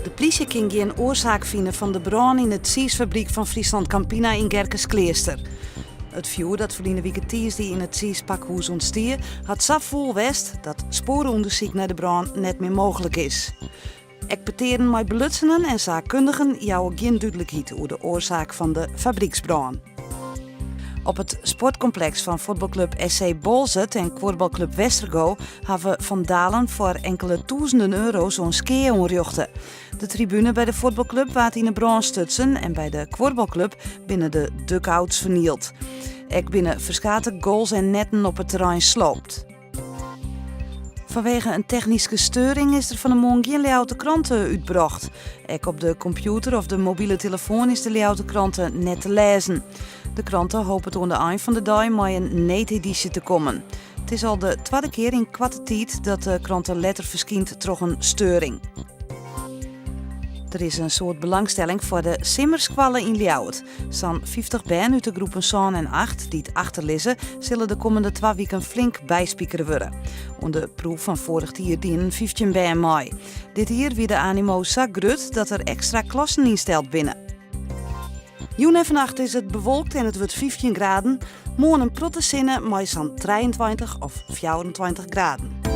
De politie kan geen oorzaak vinden van de brand in het siesfabriek van Friesland Campina in Gerkes-Kleester. Het vuur dat verleden week tijdens in het siespakhuis ontstier had zo vol west dat sporenonderzoek naar de brand net meer mogelijk is. Expert met belutsenen en zaakkundigen jouwen geen duidelijkheid over de oorzaak van de fabrieksbrand. Op het sportcomplex van voetbalclub SC Bolzet en korfbalclub Westergo hebben vandalen voor enkele duizenden euro zo'n ski onrjochten. De tribune bij de voetbalclub waard in de brand stutsen en bij de korfbalclub binnen de dugouts vernield. Ook binnen verschillende goals en netten op het terrein sloopt. Vanwege een technische storing is er van de morgen geen layoute kranten uitgebracht. Ook op de computer of de mobiele telefoon is de layoute kranten net te lezen. De kranten hopen het aan de eind van de dag met een neet-editie te komen. Het is al de tweede keer in kwarte tijd dat de kranten letter verschijnt troch een storing. Er is een soort belangstelling voor de simmerskwallen in Ljouwert. Zo'n 50 ben uit de groepen 7 en 8 die het achterlezen, zullen de komende 2 weken flink bijspiekeren worden. Onder de proef van vorig jaar dienen 15 ben mei. Dit jaar weer de animo zo groot dat er extra klassen insteld binnen. Joen en vannacht is het bewolkt en het wordt 15 graden. Morgen een protte zinnen met zo'n 23 of 24 graden.